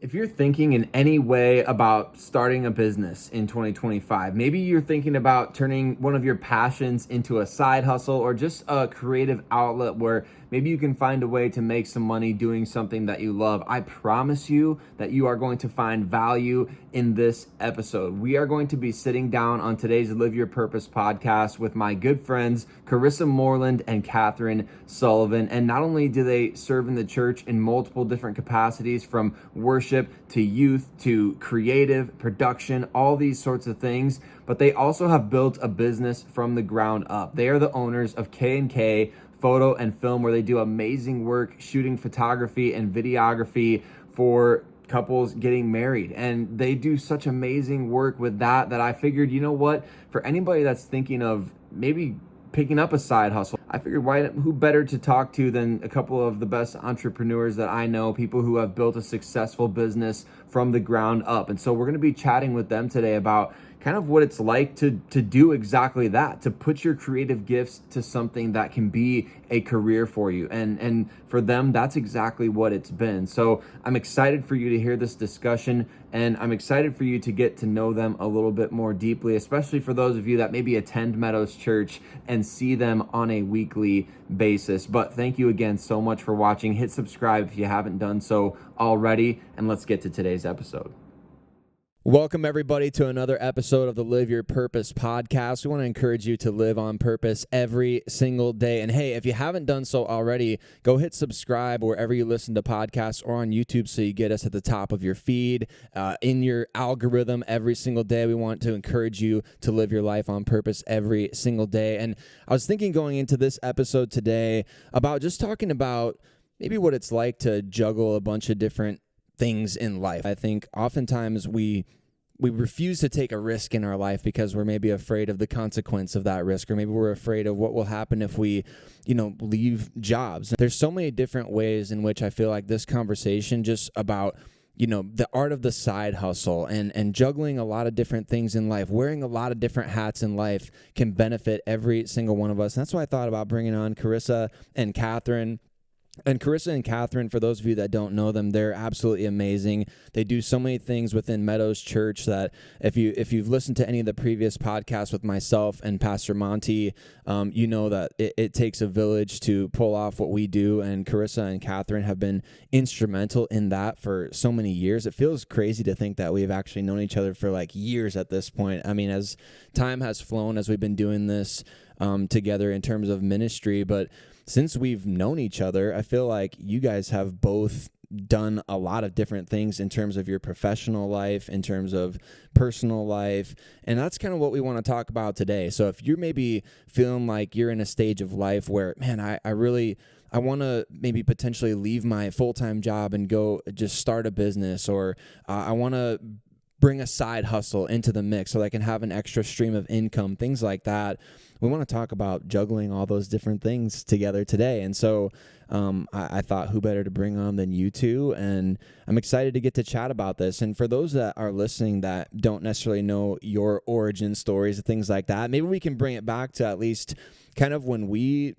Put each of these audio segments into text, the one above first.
If you're thinking in any way about starting a business in 2025, maybe you're thinking about turning one of your passions into a side hustle or just a creative outlet where maybe you can find a way to make some money doing something that you love, I promise you that you are going to find value in this episode. We are going to be sitting down on today's Live Your Purpose podcast with my good friends, Karissa Moreland and Kathrine Sullivan. And not only do they serve in the church in multiple different capacities, from worship to youth to creative production, all these sorts of things, but they also have built a business from the ground up. They are the owners of K&K Photo and Film, where they do amazing work shooting photography and videography for couples getting married. And they do such amazing work with that I figured, you know what, for anybody that's thinking of maybe picking up a side hustle, I figured who better to talk to than a couple of the best entrepreneurs that I know, people who have built a successful business from the ground up. And so we're going to be chatting with them today about kind of what it's like to do exactly that, to put your creative gifts to something that can be a career for you. And for them, that's exactly what it's been. So I'm excited for you to hear this discussion, and I'm excited for you to get to know them a little bit more deeply, especially for those of you that maybe attend Meadows Church and see them on a weekly basis. But thank you again so much for watching. Hit subscribe if you haven't done so already, and let's get to today's episode. Welcome, everybody, to another episode of the Live Your Purpose podcast. We want to encourage you to live on purpose every single day. And hey, if you haven't done so already, go hit subscribe wherever you listen to podcasts or on YouTube so you get us at the top of your feed, in your algorithm every single day. We want to encourage you to live your life on purpose every single day. And I was thinking going into this episode today about just talking about maybe what it's like to juggle a bunch of different things in life. I think oftentimes we refuse to take a risk in our life because we're maybe afraid of the consequence of that risk, or maybe we're afraid of what will happen if we, leave jobs. There's so many different ways in which I feel like this conversation just about the art of the side hustle and juggling a lot of different things in life, wearing a lot of different hats in life can benefit every single one of us. And that's why I thought about bringing on Karissa and Kathrine. And Karissa and Kathrine, for those of you that don't know them, they're absolutely amazing. They do so many things within Meadows Church that if you've listened to any of the previous podcasts with myself and Pastor Monty, you know that it takes a village to pull off what we do. And Karissa and Kathrine have been instrumental in that for so many years. It feels crazy to think that we've actually known each other for like years at this point. I mean, as time has flown, as we've been doing this together in terms of ministry, but since we've known each other, I feel like you guys have both done a lot of different things in terms of your professional life, in terms of personal life, and that's kind of what we want to talk about today. So if you're maybe feeling like you're in a stage of life where, man, I want to maybe potentially leave my full-time job and go just start a business, or I want to bring a side hustle into the mix so that I can have an extra stream of income, things like that. We want to talk about juggling all those different things together today. And so I thought, who better to bring on than you two? And I'm excited to get to chat about this. And for those that are listening that don't necessarily know your origin stories and things like that, maybe we can bring it back to at least kind of when we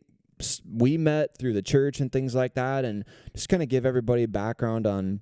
met through the church and things like that, and just kind of give everybody background on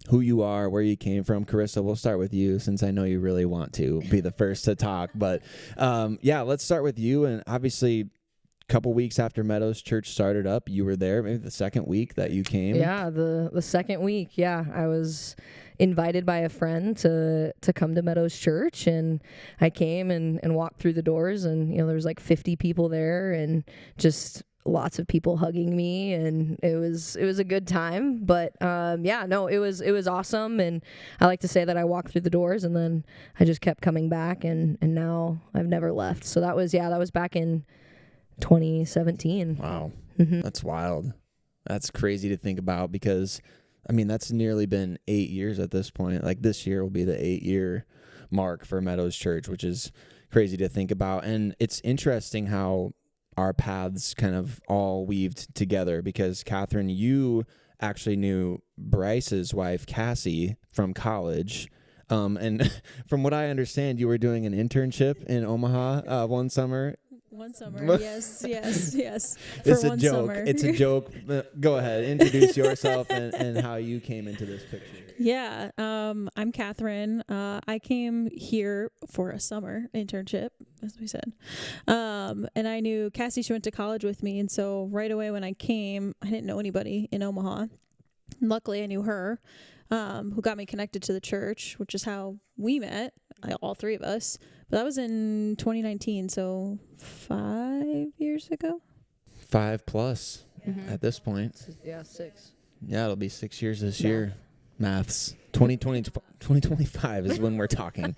who you are, where you came from. Karissa, we'll start with you since I know you really want to be the first to talk. But let's start with you. And obviously, a couple weeks after Meadows Church started up, you were there, maybe the second week that you came. Yeah, the second week. Yeah, I was invited by a friend to come to Meadows Church, and I came and walked through the doors, and there was like 50 people there, and just lots of people hugging me, and it was a good time. But it was awesome, and I like to say that I walked through the doors and then I just kept coming back, and now I've never left. So that was back in 2017. Wow. Mm-hmm. That's wild. That's crazy to think about, because I mean, that's nearly been 8 years at this point. Like, this year will be the 8-year mark for Meadows Church, which is crazy to think about. And it's interesting how our paths kind of all weaved together, because Kathrine, you actually knew Bryce's wife, Cassie, from college. And from what I understand, you were doing an internship in Omaha one summer. One summer. Yes. It's a joke. It's a joke. Go ahead. Introduce yourself and how you came into this picture. Yeah. I'm Kathrine. I came here for a summer internship, as we said. And I knew Cassie, she went to college with me. And so right away when I came, I didn't know anybody in Omaha. Luckily, I knew her, who got me connected to the church, which is how we met, all three of us. But that was in 2019, so 5 years ago. 5+ at this point. Yeah, 6. Yeah, it'll be 6 years this year. Maths. 2025 is when we're talking.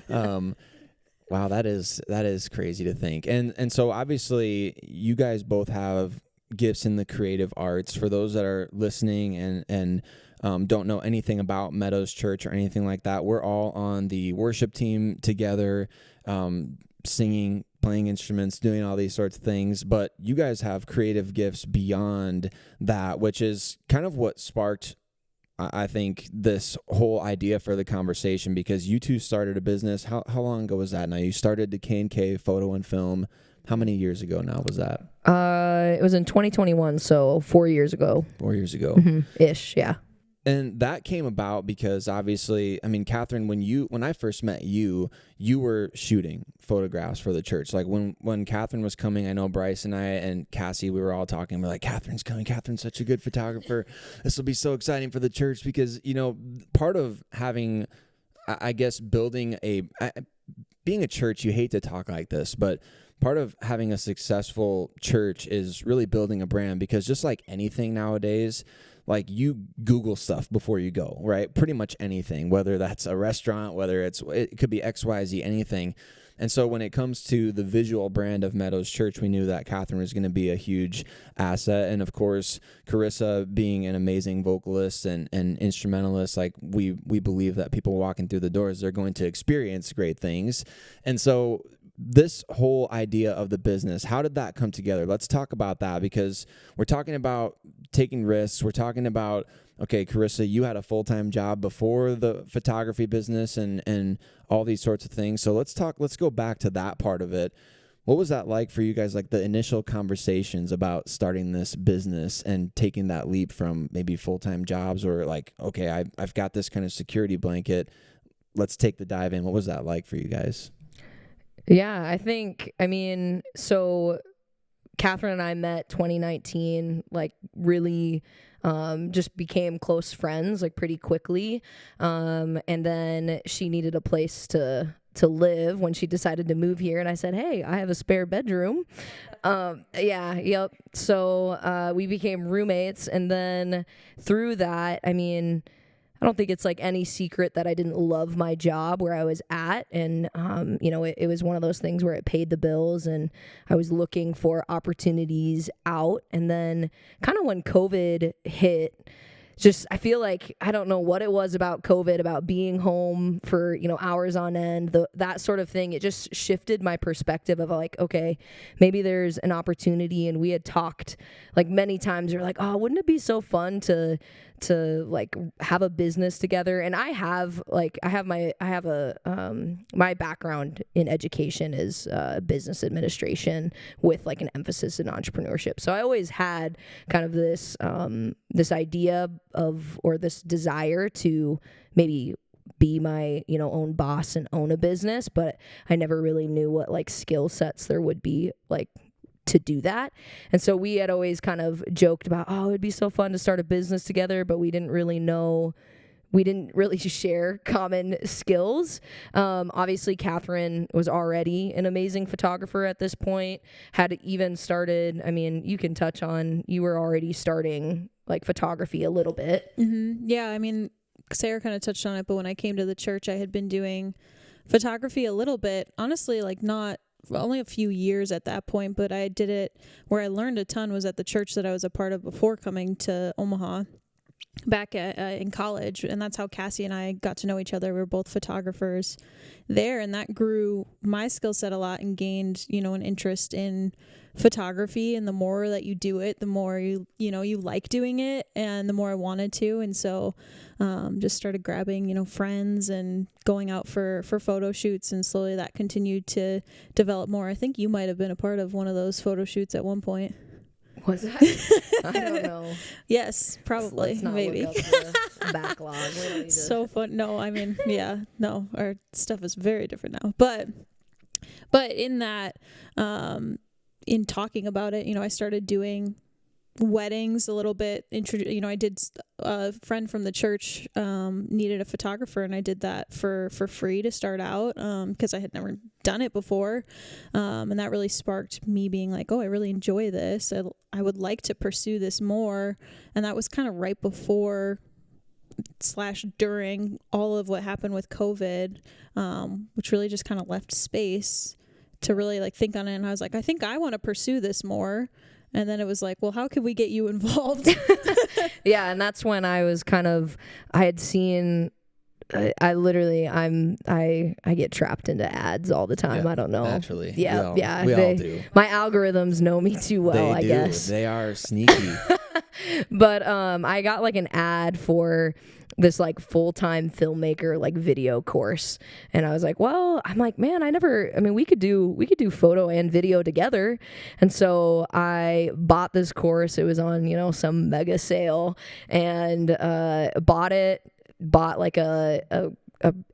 Wow, that is crazy to think. And so obviously you guys both have gifts in the creative arts. For those that are listening and don't know anything about Meadows Church or anything like that, we're all on the worship team together, singing, playing instruments, doing all these sorts of things. But you guys have creative gifts beyond that, which is kind of what sparked, I think, this whole idea for the conversation, because you two started a business. How long ago was that now? You started the K&K Photo and Film. How many years ago now was that? It was in 2021, so 4 years ago. 4 years ago. Ish, yeah. And that came about because obviously, I mean, Kathrine, when I first met you, you were shooting photographs for the church. Like when Kathrine was coming, I know Bryce and I and Cassie, we were all talking. We're like, Kathrine's coming. Kathrine's such a good photographer. This will be so exciting for the church because, you know, part of having, I guess, being a church, you hate to talk like this, but part of having a successful church is really building a brand, because just like anything nowadays, like you Google stuff before you go, right? Pretty much anything, whether that's a restaurant, whether it could be XYZ, anything. And so when it comes to the visual brand of Meadows Church, we knew that Kathrine was going to be a huge asset. And of course, Karissa being an amazing vocalist and instrumentalist, like we believe that people walking through the doors, they're going to experience great things. And so this whole idea of the business, how did that come together? Let's talk about that, because we're talking about taking risks. We're talking about, okay, Karissa, you had a full-time job before the photography business and all these sorts of things. So let's go back to that part of it. What was that like for you guys, like the initial conversations about starting this business and taking that leap from maybe full-time jobs, or like, okay, I've got this kind of security blanket. Let's take the dive in. What was that like for you guys? Yeah, so Kathrine and I met 2019, like really just became close friends like pretty quickly. And then she needed a place to live when she decided to move here. And I said, hey, I have a spare bedroom. So we became roommates. And then through that, I don't think it's like any secret that I didn't love my job where I was at. And, it was one of those things where it paid the bills and I was looking for opportunities out. And then kind of when COVID hit, I feel like, I don't know what it was about COVID, about being home for, hours on end, that sort of thing. It just shifted my perspective of like, okay, maybe there's an opportunity. And we had talked like many times, we're like, oh, wouldn't it be so fun to like have a business together? And my background in education is business administration with like an emphasis in entrepreneurship. So I always had kind of this idea of, or this desire to maybe be my, own boss and own a business, but I never really knew what like skill sets there would be like to do that. And so we had always kind of joked about, oh, it'd be so fun to start a business together, but we didn't really share common skills. Obviously Kathrine was already an amazing photographer at this point, had even started, you can touch on, you were already starting like photography a little bit. Mm-hmm. Yeah. Sarah kind of touched on it, but when I came to the church, I had been doing photography a little bit, honestly, like not only a few years at that point, but I did it where I learned a ton was at the church that I was a part of before coming to Omaha. back in college, and that's how Cassie and I got to know each other. We were both photographers there, and that grew my skill set a lot and gained, an interest in photography. And the more that you do it, the more you like doing it, and the more I wanted to. And so just started grabbing friends and going out for photo shoots, and slowly that continued to develop more. I think you might have been a part of one of those photo shoots at one point. Was that? I don't know. Yes, probably. Let's not maybe. Look up the backlog. We don't need to- So fun. No, I mean, yeah, no, our stuff is very different now. But in that, in talking about it, I started doing weddings a little bit. I did, a friend from the church needed a photographer, and I did that for free to start out, because I had never done it before, and that really sparked me being like, oh, I really enjoy this. I would like to pursue this more. And that was kind of right before / during all of what happened with COVID, which really just kind of left space to really like think on it. And I was like, I think I want to pursue this more. And then it was like, well, how could we get you involved? Yeah, and that's when I was I had seen, I get trapped into ads all the time. Yeah, I don't know. naturally. Yeah, We all do. My algorithms know me too well, I guess. They are sneaky. But I got like an ad for this like full-time filmmaker like video course, and I was like, well, I'm like, man, we could do photo and video together. And so I bought this course. It was on some mega sale, and bought like a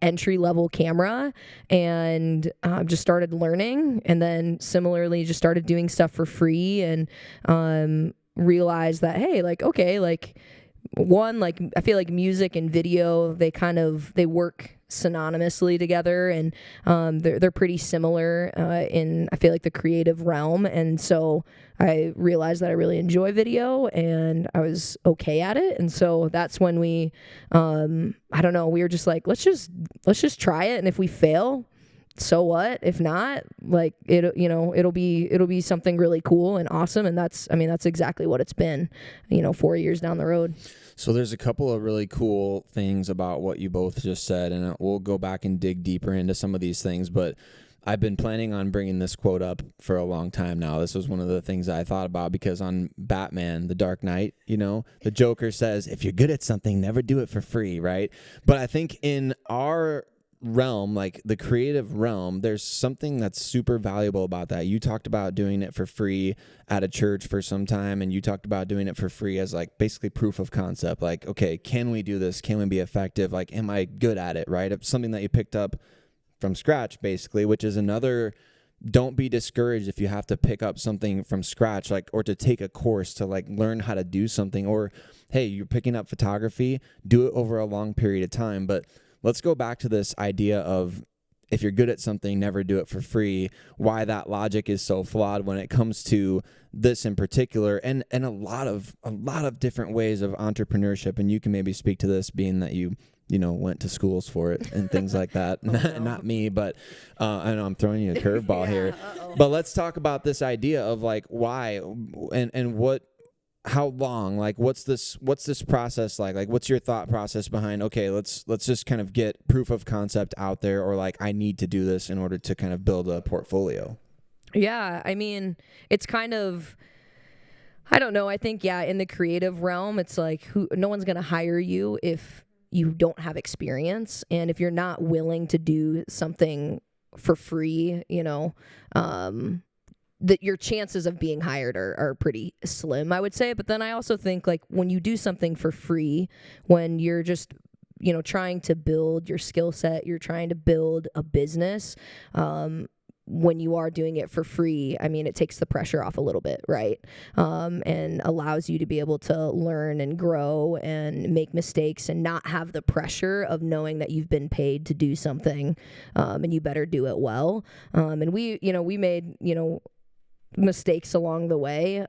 entry level camera, and just started learning, and then similarly just started doing stuff for free, and realized that, hey, like, okay, like, one, like, I feel like music and video, they work synonymously together, and they're pretty similar in, I feel like, the creative realm. And so I realized that I really enjoy video, and I was okay at it. And so that's when we I don't know, we were just like, let's just try it, and if we fail, so what? If not, like, it'll be something really cool and awesome. And that's exactly what it's been, 4 years down the road. So there's a couple of really cool things about what you both just said, and we'll go back and dig deeper into some of these things, but I've been planning on bringing this quote up for a long time now. This was one of the things I thought about, because on Batman, The Dark Knight, the Joker says, if you're good at something, never do it for free, right? But I think in our realm, like the creative realm, there's something that's super valuable about that. You talked about doing it for free at a church for some time, and you talked about doing it for free as like basically proof of concept. Like, okay, can we do this? Can we be effective? Like, am I good at it, right? It's something that you picked up from scratch, basically, which is another, don't be discouraged if you have to pick up something from scratch, like, or to take a course to like learn how to do something, or hey, you're picking up photography, do it over a long period of time. But let's go back to this idea of, if you're good at something, never do it for free. Why that logic is so flawed when it comes to this in particular, and a lot of different ways of entrepreneurship. And you can maybe speak to this, being that you went to schools for it and things like that. Not me, but I know I'm throwing you a curveball here. But let's talk about this idea of like why and what. How long, like, what's this process like? Like, what's your thought process behind, okay, let's just kind of get proof of concept out there, or like, I need to do this in order to kind of build a portfolio? Yeah, I mean, it's kind of, I don't know, I think, yeah, in the creative realm, it's like, no one's going to hire you if you don't have experience, and if you're not willing to do something for free, that your chances of being hired are pretty slim, I would say. But then I also think, like, when you do something for free, when you're just, trying to build your skill set, you're trying to build a business, when you are doing it for free, I mean, it takes the pressure off a little bit, right? And allows you to be able to learn and grow and make mistakes and not have the pressure of knowing that you've been paid to do something, and you better do it well. And we made, mistakes along the way.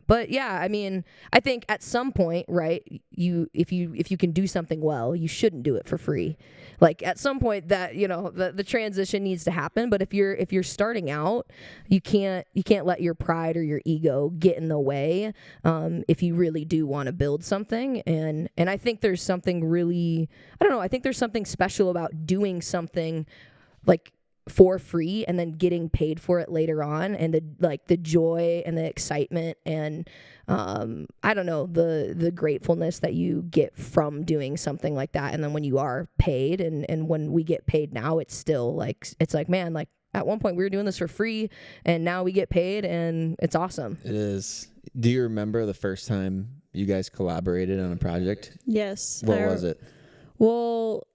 But yeah, I mean, I think at some point, right, if you can do something well, you shouldn't do it for free. Like at some point that, the transition needs to happen. But if you're starting out, you can't let your pride or your ego get in the way, if you really do want to build something. And I think there's something really, I don't know, I think there's something special about doing something like for free and then getting paid for it later on, and the joy and the excitement and I don't know, the gratefulness that you get from doing something like that. And then when you are paid, and when we get paid now, it's still like, it's like, man, like at one point we were doing this for free and now we get paid, and it's awesome. It is. Do you remember the first time you guys collaborated on a project? Yes. What was it? Well,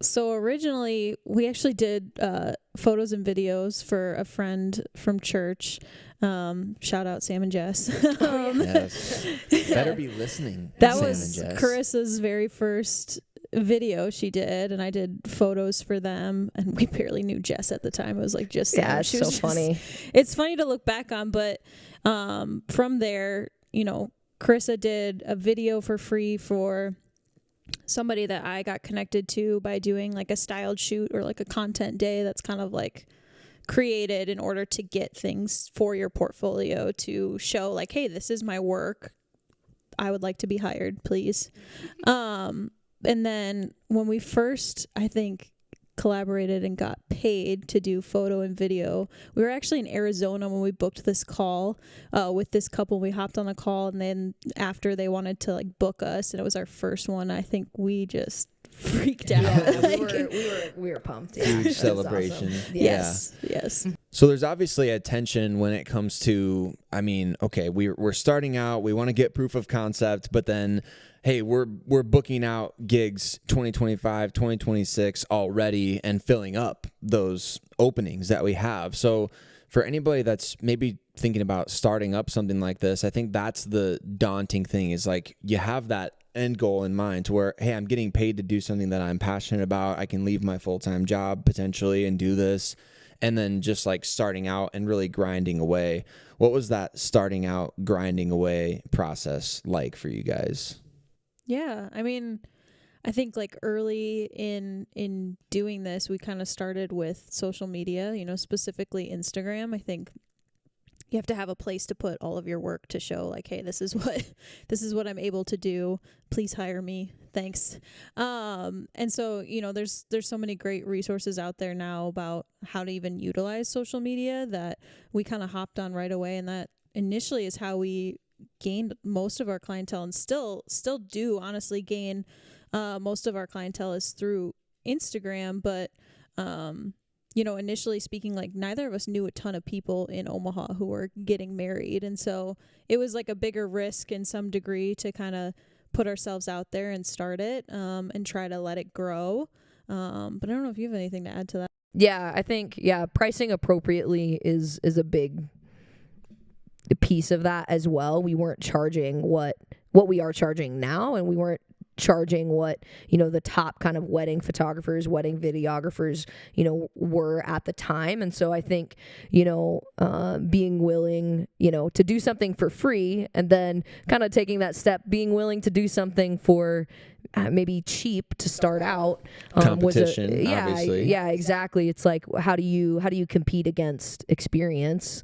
so originally we actually did photos and videos for a friend from church. Shout out Sam and Jess. Yes. Better be listening. That Sam was and Jess. Karissa's very first video she did, and I did photos for them, and we barely knew Jess at the time. It was like just Yeah, she it's was so funny. It's funny to look back on, but from there, Karissa did a video for free for somebody that I got connected to by doing like a styled shoot or like a content day that's kind of like created in order to get things for your portfolio to show like, hey, this is my work. I would like to be hired, please. And then when we first, I think, collaborated and got paid to do photo and video, we were actually in Arizona when we booked this call with this couple. We hopped on a call, and then after they wanted to like book us, and it was our first one, I think we just freaked out. Yeah, we were pumped. Yeah. Huge celebration. Awesome. Yes. So there's obviously a tension when it comes to, I mean, okay, we're starting out, we want to get proof of concept, but then, hey, we're booking out gigs 2025, 2026 already and filling up those openings that we have. So for anybody that's maybe thinking about starting up something like this, I think that's the daunting thing, is like you have that end goal in mind to where, hey, I'm getting paid to do something that I'm passionate about. I can leave my full-time job potentially and do this. And then just like starting out and really grinding away. What was that starting out, grinding away process like for you guys? Yeah, I mean, I think like early in doing this, we kind of started with social media, specifically Instagram. I think you have to have a place to put all of your work to show like, hey, this is what I'm able to do. Please hire me. Thanks. And so, there's so many great resources out there now about how to even utilize social media that we kind of hopped on right away. And that initially is how we gained most of our clientele, and still do honestly gain most of our clientele is through Instagram. But initially speaking, like neither of us knew a ton of people in Omaha who were getting married, and so it was like a bigger risk in some degree to kind of put ourselves out there and start it and try to let it grow. But I don't know if you have anything to add to that. Yeah, I think pricing appropriately is a big piece of that as well. We weren't charging what we are charging now, and we weren't charging what the top kind of wedding photographers, wedding videographers were at the time. And so I think being willing to do something for free, and then kind of taking that step, being willing to do something for maybe cheap to start out, competition, obviously. Yeah, exactly. It's like, how do you compete against experience,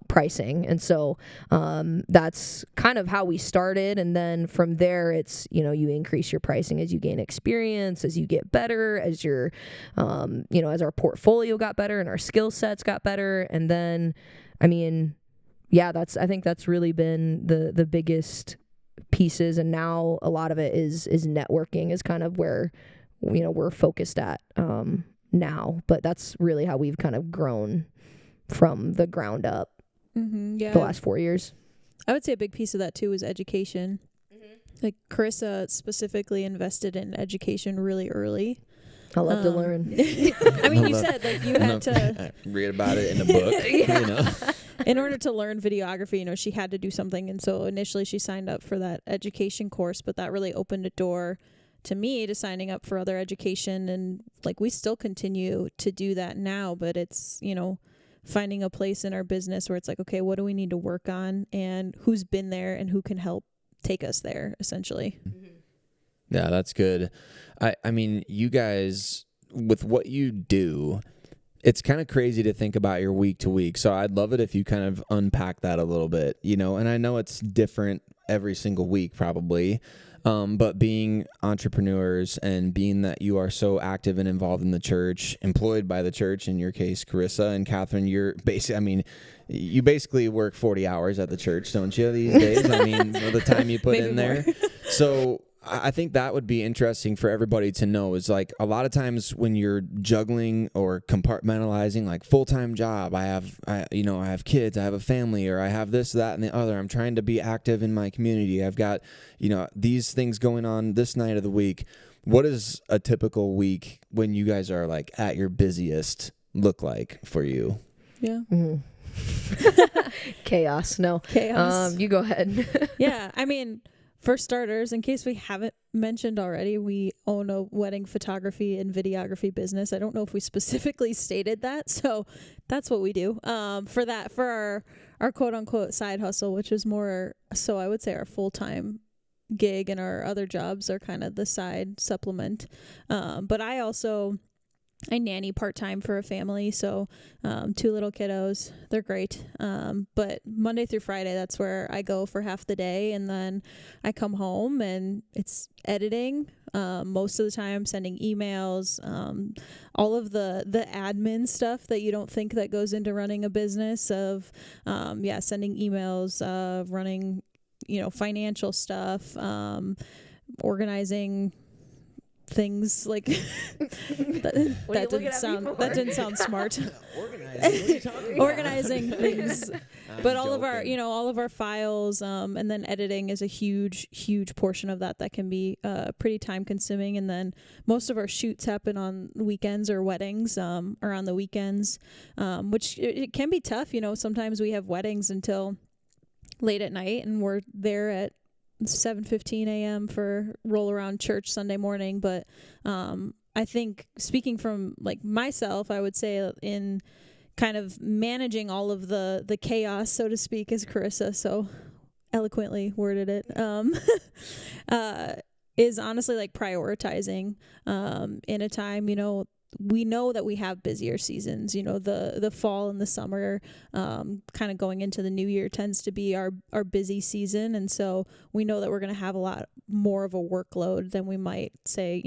pricing. And so that's kind of how we started. And then from there, it's you increase your pricing as you gain experience, as you get better, as your as our portfolio got better and our skill sets got better. And then I think that's really been the biggest pieces. And now a lot of it is networking is kind of where we're focused at now. But that's really how we've kind of grown from the ground up the last 4 years. I would say a big piece of that too is education. Like Karissa specifically invested in education really early. I love to learn. I mean, you said like you had to read about it in a book. In order to learn videography, she had to do something. And so initially she signed up for that education course, but that really opened a door to me to signing up for other education. And like, we still continue to do that now, but it's, finding a place in our business where it's like, okay, what do we need to work on, and who's been there and who can help take us there, essentially. Yeah, that's good. I mean, you guys, with what you do, it's kind of crazy to think about your week to week. So I'd love it if you kind of unpack that a little bit, you know, and I know it's different every single week probably. But being entrepreneurs and being that you are so active and involved in the church, employed by the church, in your case, Karissa and Kathrine, you basically work 40 hours at the church, don't you, these days? I mean, the time you put in there. So I think that would be interesting for everybody to know, is like a lot of times when you're juggling or compartmentalizing, like full-time job, I have kids, I have a family, or I have this, that, and the other. I'm trying to be active in my community. I've got, these things going on this night of the week. What does a typical week when you guys are like at your busiest look like for you? Yeah. Chaos. No. Chaos. You go ahead. Yeah. I mean, for starters, in case we haven't mentioned already, we own a wedding photography and videography business. I don't know if we specifically stated that, so that's what we do. For our quote unquote side hustle, which is more so, I would say our full-time gig, and our other jobs are kind of the side supplement. But I nanny part-time for a family, so 2 little kiddos. They're great. But Monday through Friday, that's where I go for half the day, and then I come home and it's editing. Most of the time sending emails, all of the admin stuff that you don't think that goes into running a business, of sending emails, running financial stuff, organizing things like that didn't sound smart. Organizing things. But all of our files, and then editing is a huge portion of that can be pretty time consuming. And then most of our shoots happen on weekends or weddings, or on the weekends, which it can be tough. Sometimes we have weddings until late at night, and we're there at 7:15 a.m. for roll around church Sunday morning. But I think, speaking from like myself, I would say in kind of managing all of the chaos, so to speak, as Karissa so eloquently worded it, is honestly like prioritizing in a time, we know that we have busier seasons. The fall and the summer, kind of going into the new year, tends to be our busy season. And so we know that we're going to have a lot more of a workload than we might say,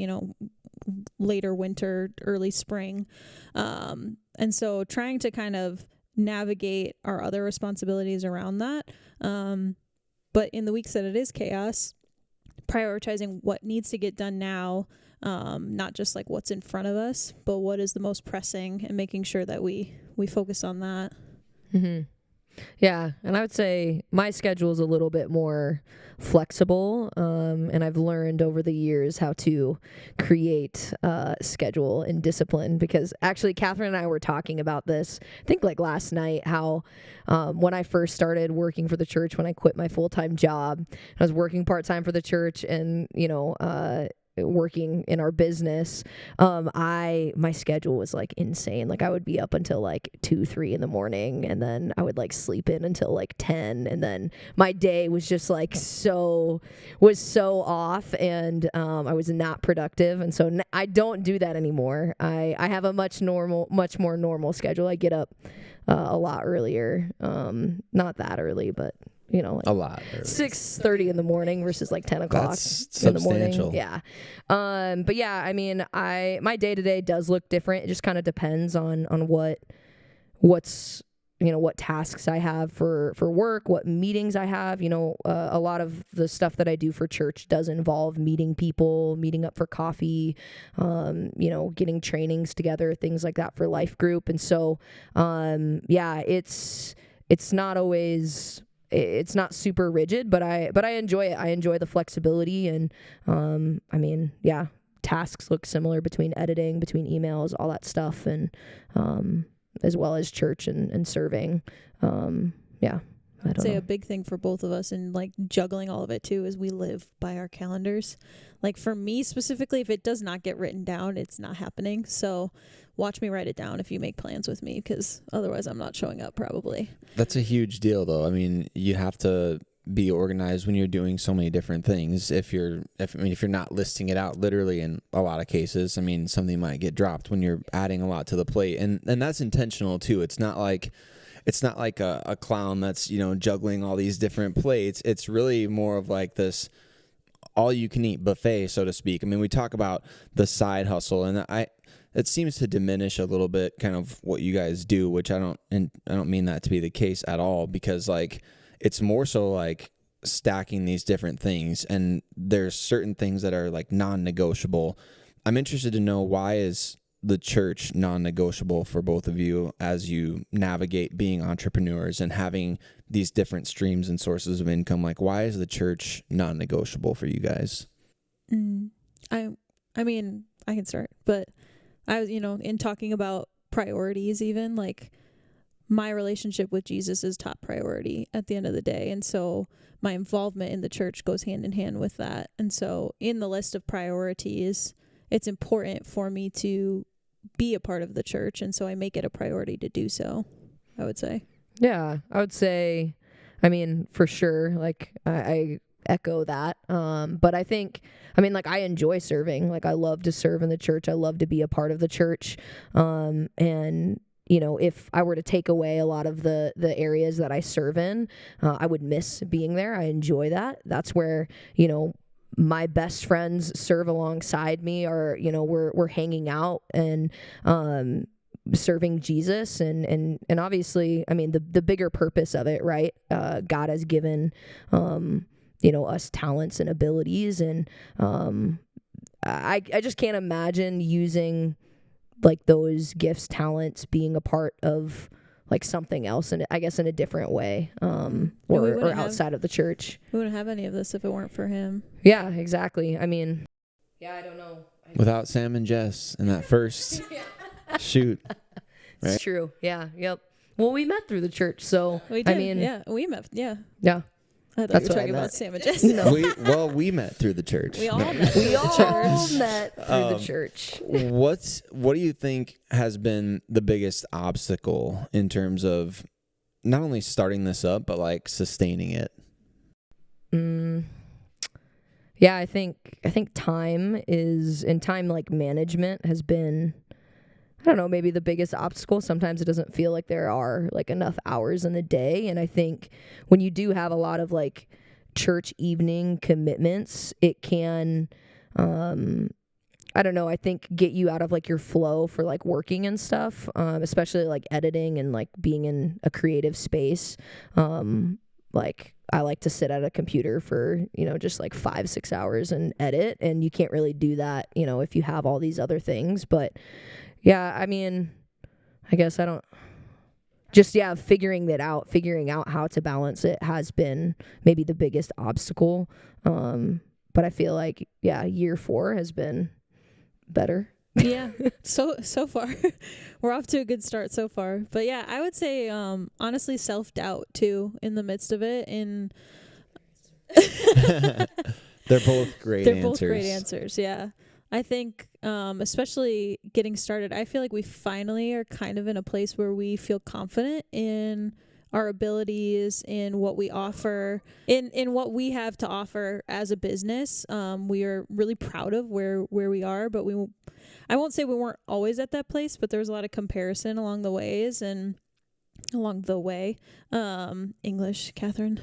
later winter, early spring. And so trying to kind of navigate our other responsibilities around that. But in the weeks that it is chaos, prioritizing what needs to get done now, not just like what's in front of us, but what is the most pressing, and making sure that we focus on that. Mm-hmm. Yeah. And I would say my schedule is a little bit more flexible. And I've learned over the years how to create schedule and discipline, because actually Kathrine and I were talking about this, I think like last night, how when I first started working for the church, when I quit my full-time job, I was working part-time for the church and, working in our business, my schedule was like insane. Like I would be up until like 2-3 in the morning, and then I would like sleep in until like 10, and then my day was just like so off, and I was not productive. And so I don't do that anymore. I have a much more normal schedule. I get up a lot earlier, not that early, but like a lot. 6:30 in the morning versus like 10 o'clock That's in the morning. substantial. Yeah. But yeah, I mean, my day to day does look different. It just kind of depends on what's what tasks I have for work, what meetings I have. A lot of the stuff that I do for church does involve meeting people, meeting up for coffee, getting trainings together, things like that for life group. And so, it's not always. It's not super rigid, but I enjoy it. I enjoy the flexibility, and tasks look similar between editing, between emails, all that stuff, and as well as church and serving. I I'd don't say know. a big thing for both of us and like juggling all of it too is we live by our calendars. Like for me specifically, if it does not get written down, it's not happening. So watch me write it down if you make plans with me, because otherwise I'm not showing up probably. That's a huge deal, though. I mean, you have to be organized when you're doing so many different things. If you're not listing it out literally in a lot of cases, I mean, something might get dropped when you're adding a lot to the plate, and that's intentional too. It's not like a clown that's, you know, juggling all these different plates. It's really more of like this all you can eat buffet, so to speak. I mean, we talk about the side hustle, and it seems to diminish a little bit kind of what you guys do, which I don't mean that to be the case at all, because like it's more so like stacking these different things, and there's certain things that are like non-negotiable. I'm interested to know, why is the church non-negotiable for both of you as you navigate being entrepreneurs and having these different streams and sources of income? Like, why is the church non-negotiable for you guys? I mean, I can start, but I was, in talking about priorities, even like my relationship with Jesus is top priority at the end of the day. And so my involvement in the church goes hand in hand with that. And so in the list of priorities, it's important for me to be a part of the church. And so I make it a priority to do so, I would say. Yeah, I would say, I mean, for sure, like I echo that. But I think, I mean, like I enjoy serving. Like I love to serve in the church. I love to be a part of the church. And if I were to take away a lot of the areas that I serve in, I would miss being there. I enjoy that. That's where, my best friends serve alongside me, or, we're hanging out and, serving Jesus. And obviously, I mean, the bigger purpose of it, right? God has given, us talents and abilities. And, I just can't imagine using like those gifts, talents, being a part of like something else, and I guess in a different way, or outside of the church. We wouldn't have any of this if it weren't for him. Yeah, exactly. I mean, yeah, I don't know. Without Sam and Jess in that first shoot. Right? It's true. Yeah. Yep. Well, we met through the church, so We did. I mean, yeah, we met. Yeah. yeah. I thought That's you were what I talking about meant. Sam and Jess. No. We met through the church. We all No. met. We all met through the church. What do you think has been the biggest obstacle in terms of not only starting this up, but like sustaining it? Yeah, I think time like management has been, I don't know, maybe the biggest obstacle. Sometimes it doesn't feel like there are like enough hours in the day. And I think when you do have a lot of like church evening commitments, it can, I don't know, I think get you out of like your flow for like working and stuff, especially like editing and like being in a creative space. Like I like to sit at a computer for, just like 5-6 hours and edit. And you can't really do that, if you have all these other things. But yeah, I mean, I guess I don't just, figuring out how to balance it has been maybe the biggest obstacle. But I feel like, year 4 has been better. Yeah. So far we're off to a good start so far. But yeah, I would say, honestly, self-doubt too, in the midst of it. And They're both great they're answers. both great answers. Yeah. I think, especially getting started, I feel like we finally are kind of in a place where we feel confident in our abilities, in what we offer, in what we have to offer as a business. We are really proud of where we are, but I won't say we weren't always at that place, but there was a lot of comparison along the way. English, Catherine.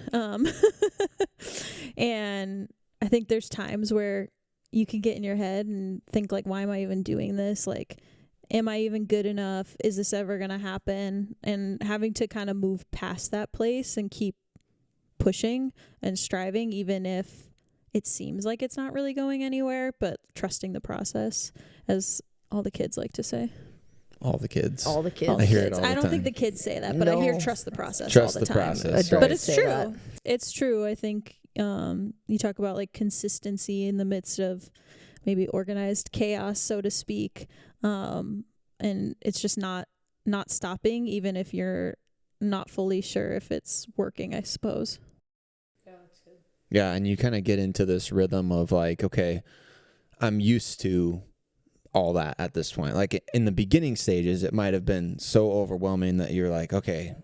And I think there's times where you can get in your head and think like, why am I even doing this? Like, am I even good enough? Is this ever going to happen? And having to kind of move past that place and keep pushing and striving, even if it seems like it's not really going anywhere, but trusting the process, as all the kids like to say. All the kids. I hear it all the time. I don't think the kids say that, but I hear trust the process Trust all the the time. process. Right. But it's Say true. that. It's true. I think you talk about like consistency in the midst of maybe organized chaos, so to speak. And it's just not stopping, even if you're not fully sure if it's working, I suppose. Yeah, and you kind of get into this rhythm of like, okay, I'm used to all that at this point. Like in the beginning stages, it might have been so overwhelming that you're like, okay,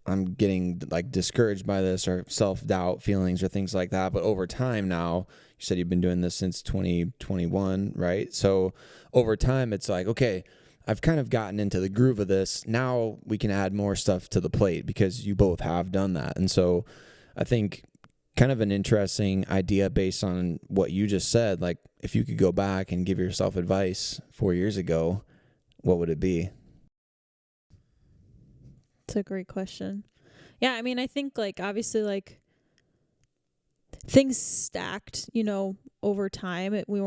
I'm getting like discouraged by this, or self-doubt feelings or things like that. But over time now, you said you've been doing this since 2021, right? So over time, it's like, okay, I've kind of gotten into the groove of this. Now we can add more stuff to the plate because you both have done that. And so I think kind of an interesting idea based on what you just said. Like if you could go back and give yourself advice 4 years ago, what would it be? It's a great question. Yeah, I mean, I think like obviously like things stacked, over time. We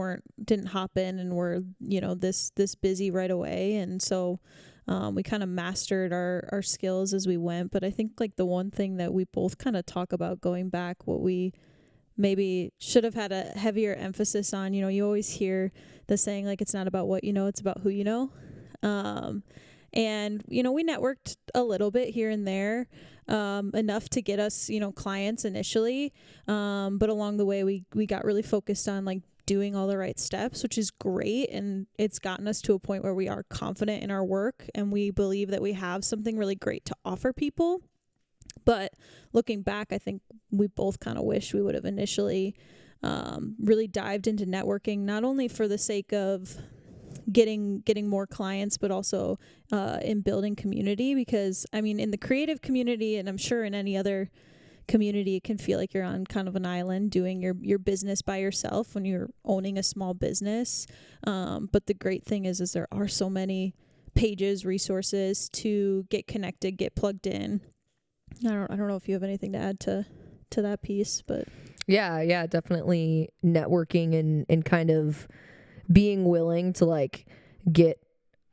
didn't hop in and we're, this busy right away. And so we kind of mastered our skills as we went. But I think like the one thing that we both kind of talk about going back, what we maybe should have had a heavier emphasis on, you always hear the saying like, it's not about what you know, it's about who you know. And, we networked a little bit here and there, enough to get us, clients initially. But along the way, we got really focused on like doing all the right steps, which is great. And it's gotten us to a point where we are confident in our work and we believe that we have something really great to offer people. But looking back, I think we both kind of wish we would have initially really dived into networking, not only for the sake of getting more clients, but also in building community. Because I mean, in the creative community, and I'm sure in any other community, it can feel like you're on kind of an island doing your business by yourself when you're owning a small business. But the great thing is there are so many pages, resources to get connected, get plugged in. I don't know if you have anything to add to that piece, but Yeah, definitely networking and kind of being willing to like get,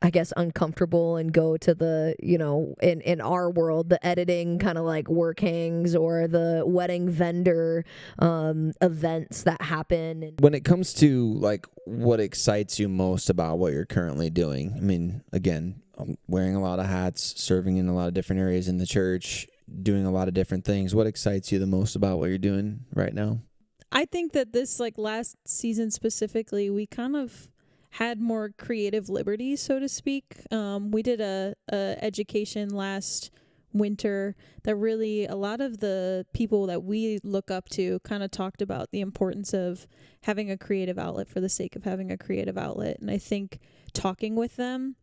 I guess, uncomfortable and go to the, in our world, the editing kind of like work hangs or the wedding vendor events that happen. When it comes to like what excites you most about what you're currently doing, I mean, again, I'm wearing a lot of hats, serving in a lot of different areas in the church, doing a lot of different things. What excites you the most about what you're doing right now? I think that this like last season specifically, we kind of had more creative liberty, so to speak. We did a education last winter that really a lot of the people that we look up to kind of talked about the importance of having a creative outlet for the sake of having a creative outlet. And I think talking with them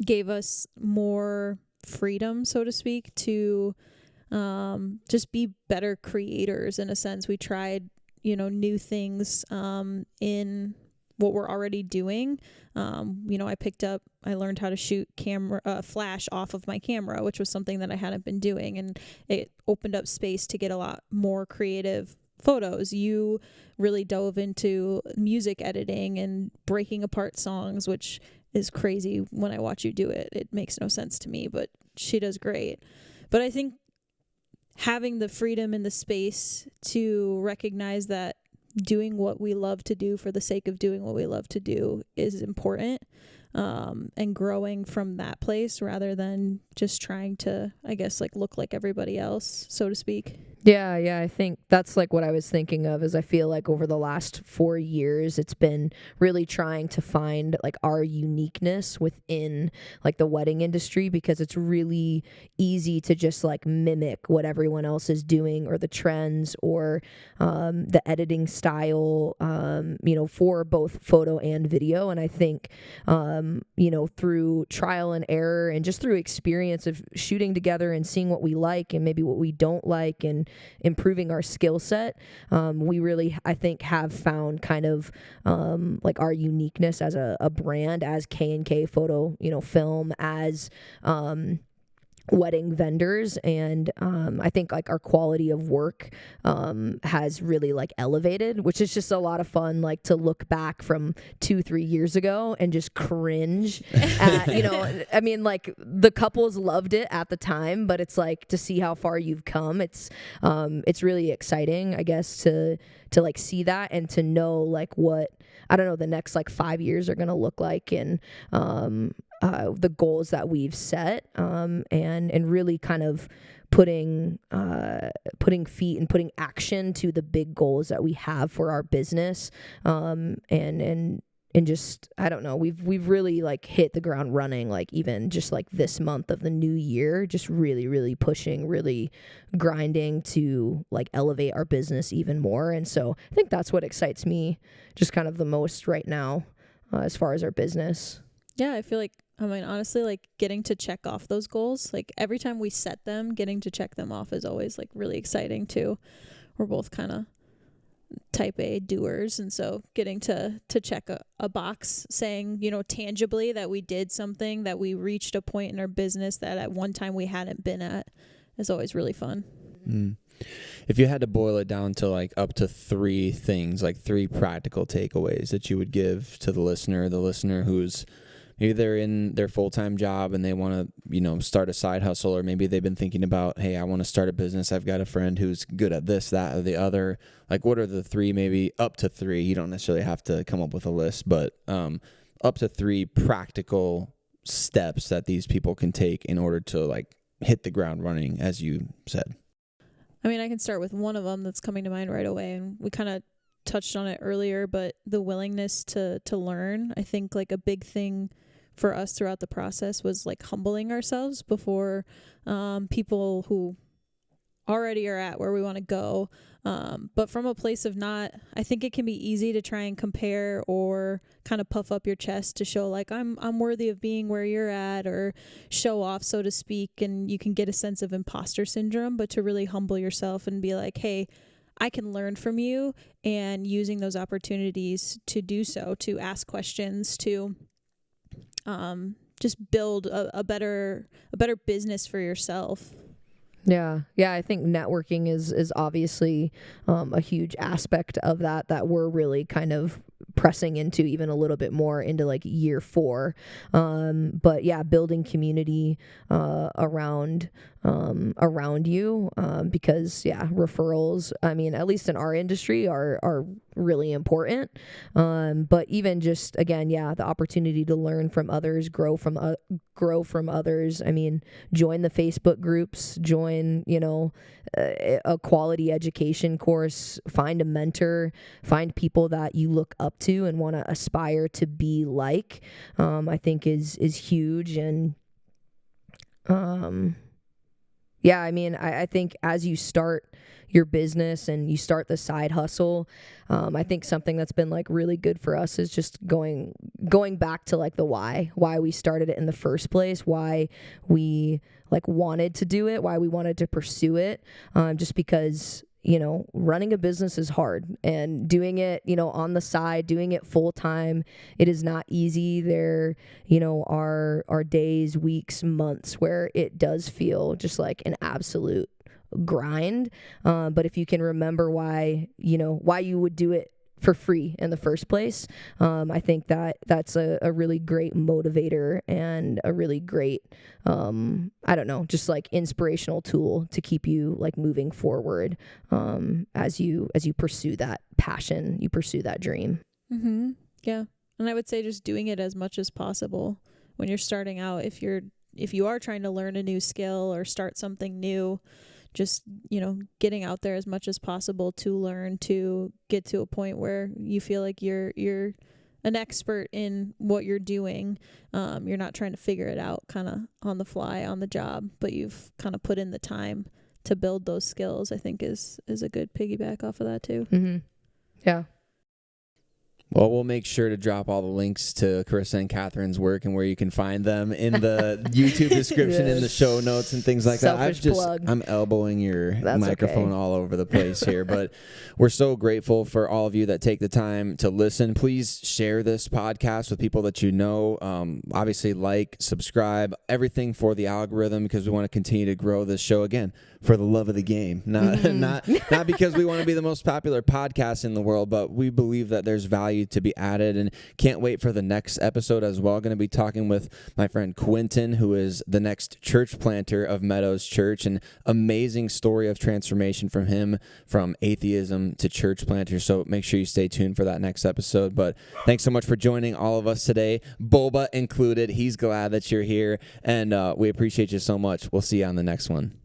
gave us more freedom, so to speak, to just be better creators in a sense. We tried new things in what we're already doing. I learned how to shoot flash off of my camera, which was something that I hadn't been doing, and it opened up space to get a lot more creative photos. You really dove into music editing and breaking apart songs, which is crazy when I watch you do it. It makes no sense to me, but she does great. But I think having the freedom and the space to recognize that doing what we love to do for the sake of doing what we love to do is important, and growing from that place rather than just trying to, I guess, like look like everybody else, so to speak. Yeah, I think that's like what I was thinking of, is I feel like over the last 4 years, it's been really trying to find like our uniqueness within like the wedding industry, because it's really easy to just like mimic what everyone else is doing or the trends or the editing style, for both photo and video. And I think, through trial and error and just through experience of shooting together and seeing what we like and maybe what we don't like and improving our skill set, we really, I think, have found kind of like our uniqueness as a brand, as K&K Photo, Film, as wedding vendors. And I think like our quality of work has really like elevated, which is just a lot of fun, like to look back from 2-3 years ago and just cringe at, I mean, like the couples loved it at the time, but it's like to see how far you've come, it's really exciting, I guess, to like see that and to know like what, I don't know, the next like 5 years are going to look like. And the goals that we've set, and really kind of putting feet and putting action to the big goals that we have for our business, and just, I don't know, we've really like hit the ground running, like even just like this month of the new year, just really pushing, really grinding to like elevate our business even more. And so I think that's what excites me just kind of the most right now, as far as our business. Yeah, I feel like, I mean, honestly, like getting to check off those goals, like every time we set them, getting to check them off is always like really exciting too. We're both kind of type A doers, and so getting to check a box saying, you know, tangibly that we did something, that we reached a point in our business that at one time we hadn't been at, is always really fun. If you had to boil it down to like up to 3 things, like 3 practical takeaways that you would give to the listener who's maybe they're in their full-time job and they want to, you know, start a side hustle, or maybe they've been thinking about, hey, I want to start a business. I've got a friend who's good at this, that, or the other. Like, what are the 3, maybe up to 3? You don't necessarily have to come up with a list, but up to 3 practical steps that these people can take in order to like hit the ground running, as you said. I mean, I can start with one of them that's coming to mind right away, and we kind of touched on it earlier, but the willingness to learn. I think like a big thing for us throughout the process was like humbling ourselves before people who already are at where we want to go, but from a place of not, I think it can be easy to try and compare or kind of puff up your chest to show like I'm worthy of being where you're at, or show off, so to speak, and you can get a sense of imposter syndrome. But to really humble yourself and be like, hey, I can learn from you, and using those opportunities to do so, to ask questions, to just build a better business for yourself. Yeah. I think networking is obviously a huge aspect of that we're really kind of pressing into even a little bit more into like year 4. But yeah, building community around you, because yeah, referrals, I mean, at least in our industry are really important. But even just, again, yeah, the opportunity to learn from others, grow from others. I mean, join the Facebook groups, join, you know, a quality education course, find a mentor, find people that you look up to and want to aspire to be like, I think is huge. And, yeah, I mean, I think as you start your business and you start the side hustle, I think something that's been like really good for us is just going back to like the why we started it in the first place, why we like wanted to do it, why we wanted to pursue it, just because, you know, running a business is hard, and doing it, you know, on the side, doing it full time, it is not easy. There, you know, are days, weeks, months where it does feel just like an absolute grind. But if you can remember why you would do it for free in the first place, I think that's a really great motivator and a really great, I don't know, just like inspirational tool to keep you like moving forward, as you pursue that passion, you pursue that dream. Mm-hmm. Yeah. And I would say just doing it as much as possible when you're starting out. If you are trying to learn a new skill or start something new, just, you know, getting out there as much as possible to learn, to get to a point where you feel like you're an expert in what you're doing. You're not trying to figure it out kind of on the fly, on the job, but you've kind of put in the time to build those skills, I think is a good piggyback off of that too. Mm-hmm. Yeah. Well, we'll make sure to drop all the links to Karissa and Kathrine's work and where you can find them in the YouTube description, in the show notes and things like Selfish that. plug. I'm elbowing your That's microphone okay. all over the place here, but we're so grateful for all of you that take the time to listen. Please share this podcast with people that you know. Obviously, like, subscribe, everything for the algorithm, because we want to continue to grow this show. Again, for the love of the game, not because we want to be the most popular podcast in the world, but we believe that there's value to be added, and can't wait for the next episode as well. Going to be talking with my friend Quentin, who is the next church planter of Meadows Church. An amazing story of transformation from him, from atheism to church planter. So make sure you stay tuned for that next episode. But thanks so much for joining all of us today, Boba included. He's glad that you're here, and we appreciate you so much. We'll see you on the next one.